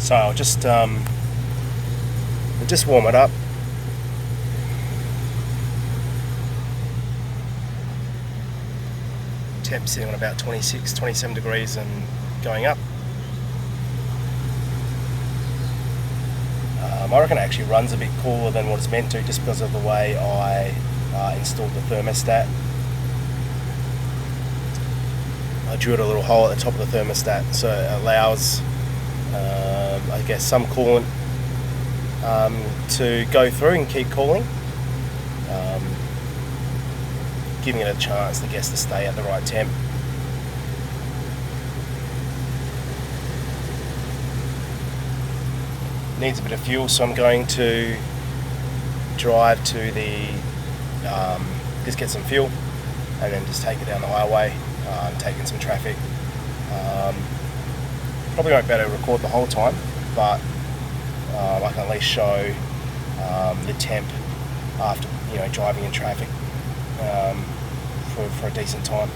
So I'll just warm it up. Temp sitting on about 26, 27 degrees and going up. I reckon it actually runs a bit cooler than what it's meant to, just because of the way I installed the thermostat. I drilled a little hole at the top of the thermostat, so it allows, I guess, some coolant to go through and keep cooling, giving it a chance, I guess, to stay at the right temp. Needs a bit of fuel, so I'm going to drive to the, just get some fuel and then just take it down the highway, take in some traffic. Probably won't be able to record the whole time, but I can at least show the temp after driving in traffic for a decent time.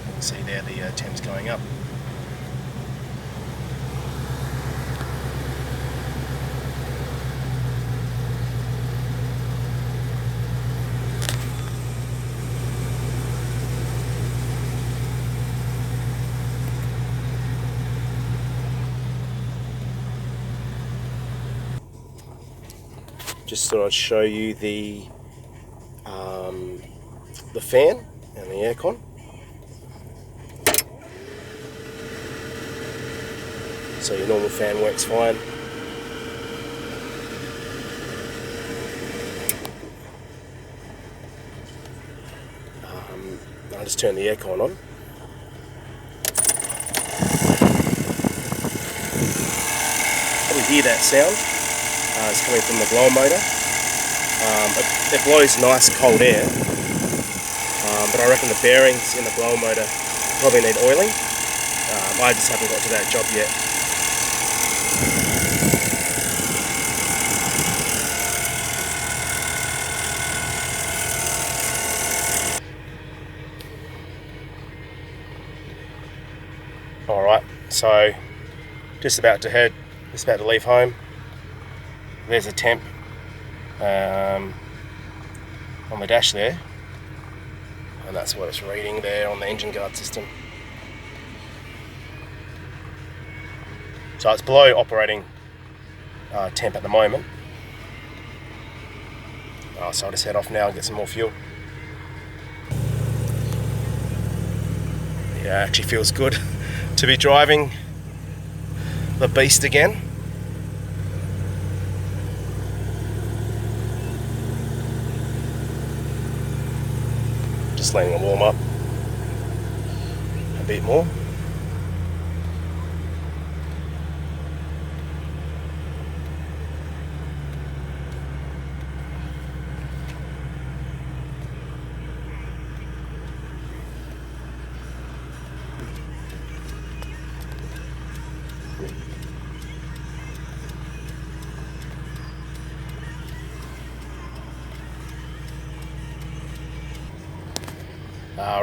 You can see there the temp's going up. Just thought I'd show you the fan and the aircon. So your normal fan works fine. I'll just turn the aircon on. Probably hear that sound. It's coming from the blower motor. It blows nice cold air, but I reckon the bearings in the blower motor probably need oiling. I just haven't got to that job yet. Alright, so just about to leave home. There's a temp on the dash there, and that's what it's reading there on the engine guard system. So it's below operating temp at the moment. So I'll just head off now and get some more fuel. Yeah, it actually feels good to be driving the beast again. Just letting it warm up a bit more.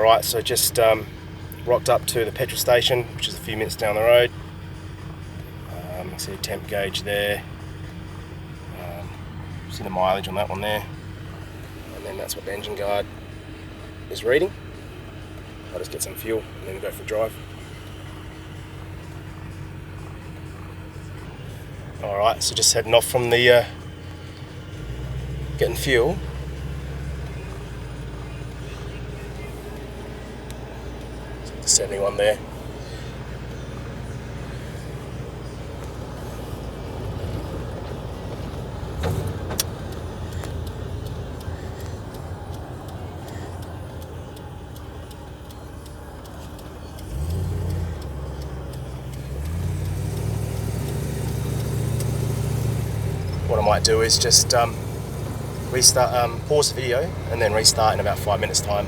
Right, so just rocked up to the petrol station, which is a few minutes down the road. You can see a temp gauge there. See the mileage on that one there, and then that's what the engine guard is reading. I'll just get some fuel and then go for a drive. Alright, so just heading off from the getting fuel. The 71 there. What I might do is just restart, pause the video and then restart in about 5 minutes time.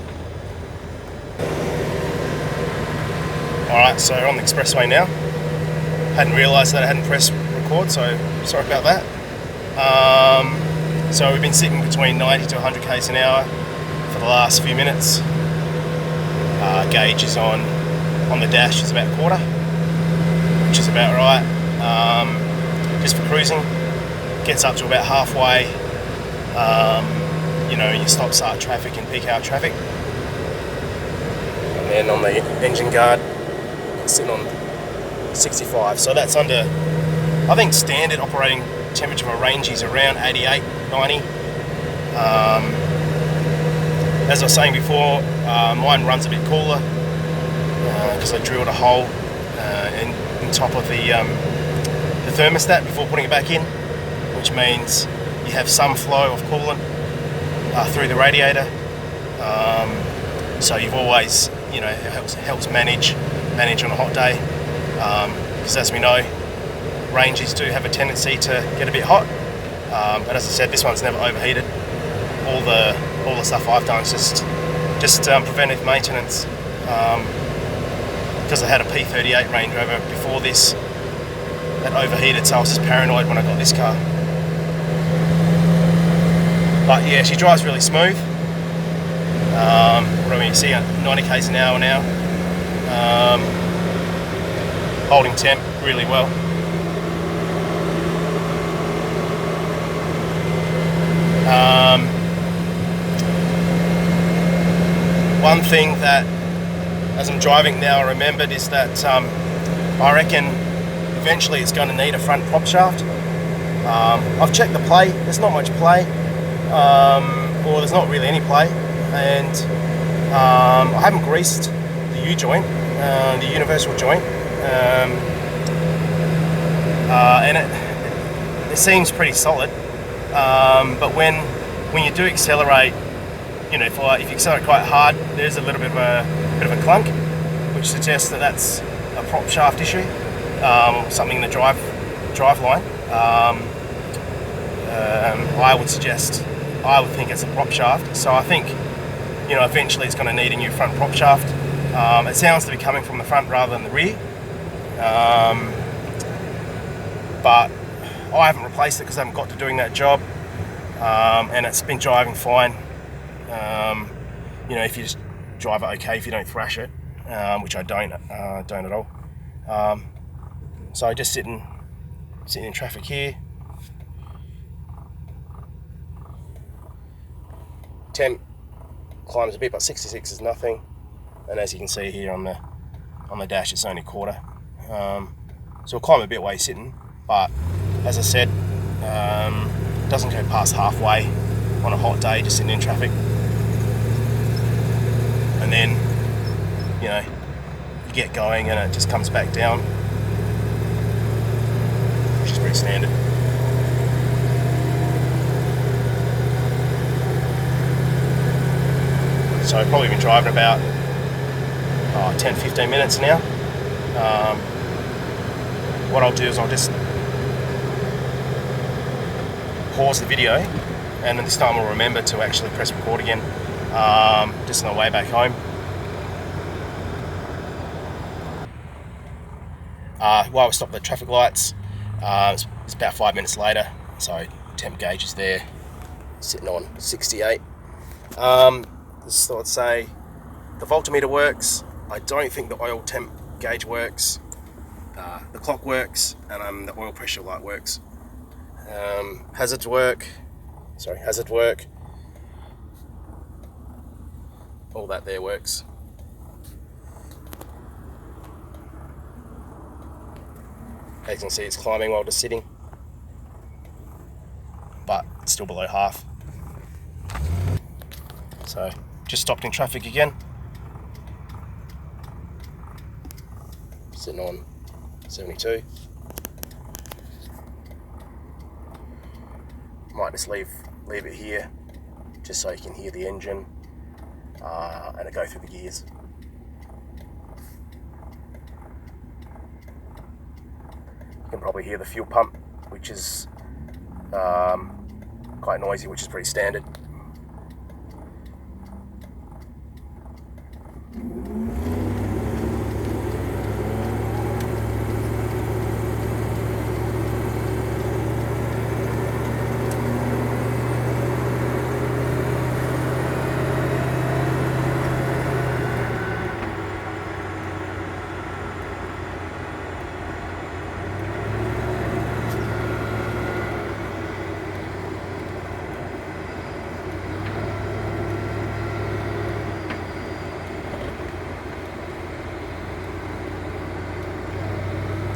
Alright, so we're on the expressway now. Hadn't realised that I hadn't pressed record, so sorry about that. So we've been sitting between 90 to 100 k's an hour for the last few minutes. Gauge is on the dash, it's about a quarter. which is about right, just for cruising. Gets up to about halfway, you know, you stop start traffic and peak hour traffic. And then on the engine guard, it's sitting on 65. So that's under, I think standard operating temperature for range is around 88, 90. As I was saying before, mine runs a bit cooler because I drilled a hole in top of the thermostat before putting it back in, which means you have some flow of coolant through the radiator. So you've always, you know, it helps manage on a hot day, because as we know, ranges do have a tendency to get a bit hot. But as I said, this one's never overheated. All the stuff I've done is just preventive maintenance. Because I had a P38 Range Rover before this that overheated, so I was just paranoid when I got this car. But yeah, she drives really smooth. What do you see? 90 k's an hour now. Holding temp really well. One thing that, as I'm driving now, I remembered is that I reckon eventually it's going to need a front prop shaft. I've checked the play, there's not much play, or there's not really any play, and I haven't greased the U-joint, the universal joint, and it seems pretty solid, but when you do accelerate, you know, if you accelerate quite hard, there's a little bit of a clunk, which suggests that that's a prop shaft issue, or something in the drive line. I would think it's a prop shaft. So I think, you know, eventually it's going to need a new front prop shaft. It sounds to be coming from the front rather than the rear, but I haven't replaced it because I haven't got to doing that job, and it's been driving fine. You know, if you just drive it okay, if you don't thrash it, which I don't at all. So just sitting in traffic here. Temp climbs a bit, but 66 is nothing. And as you can see here on the dash, it's only quarter. So we'll climb a bit while you're sitting, but as I said, it doesn't go past halfway on a hot day, just sitting in traffic. And then, you know, you get going and it just comes back down, which is pretty standard. So I've probably been driving about 10-15 minutes now. What I'll do is I'll just pause the video, and then this time I'll remember to actually press record again, just on the way back home. While we stop at the traffic lights, it's about 5 minutes later, so temp gauge is there, sitting on 68. Just thought I'd say the voltmeter works. I don't think the oil temp gauge works. The clock works, and the oil pressure light works. Hazard work. All that there works. As you can see, it's climbing while just sitting, but it's still below half. So just stopped in traffic again, sitting on 72. Might just leave it here, just so you can hear the engine and it go through the gears. You can probably hear the fuel pump, which is quite noisy, which is pretty standard.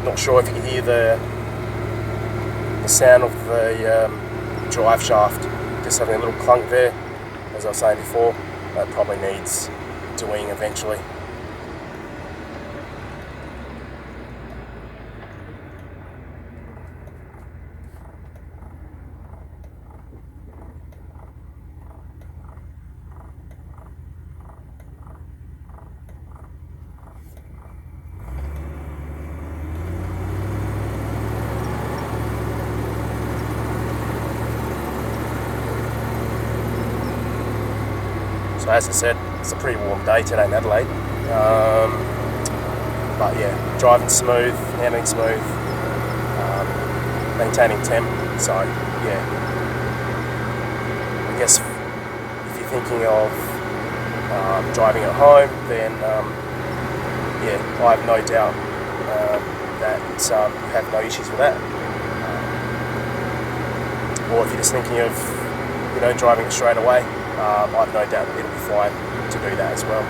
Not sure if you can hear the sound of the drive shaft just having a little clunk there. As I was saying before, that probably needs doing eventually. So as I said, it's a pretty warm day today in Adelaide. But yeah, driving smooth, handling smooth, maintaining temp. So yeah, I guess if you're thinking of driving at home, then yeah, I have no doubt that you have no issues with that. Or if you're just thinking of, you know, driving it straight away, I have no doubt that it'll be fine to do that as well.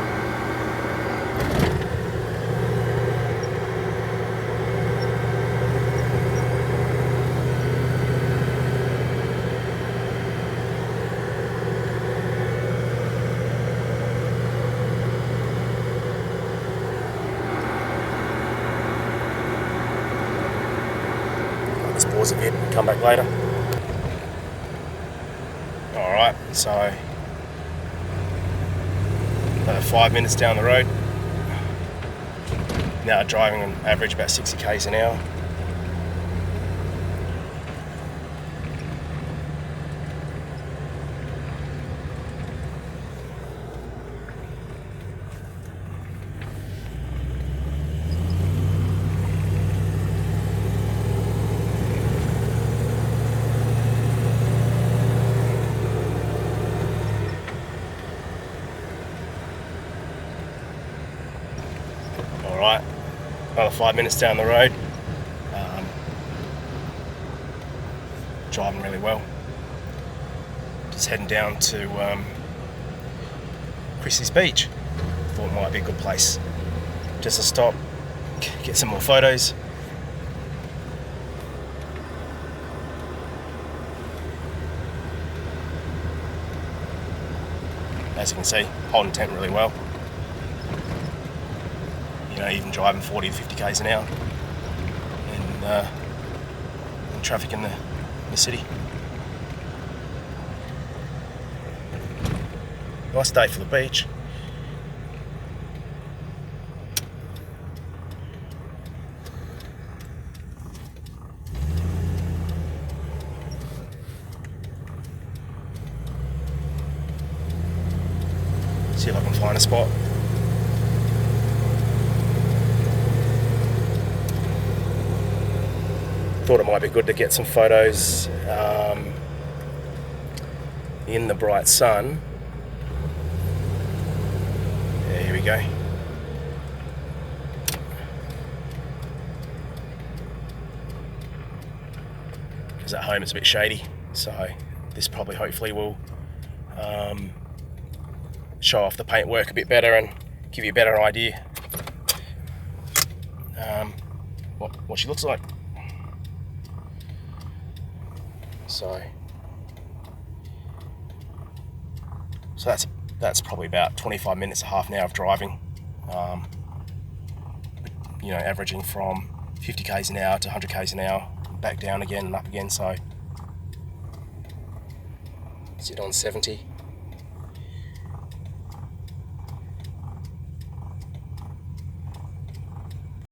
I'll just pause a bit and come back later. Alright, so 5 minutes down the road, now driving on average about 60 k's an hour. Alright, another 5 minutes down the road, driving really well. Just heading down to Chrissy's Beach. Thought it might be a good place just to stop, get some more photos. As you can see, holding temp really well. You know, even driving 40 to 50 k's an hour in traffic in the city. Nice day for the beach. See if I can find a spot. Thought it might be good to get some photos in the bright sun. Yeah, here we go. Because at home it's a bit shady, so this probably hopefully will show off the paintwork a bit better and give you a better idea what she looks like. So that's probably about 25 minutes, a half an hour of driving. You know, averaging from 50 k's an hour to 100 k's an hour, back down again and up again. So sit on 70.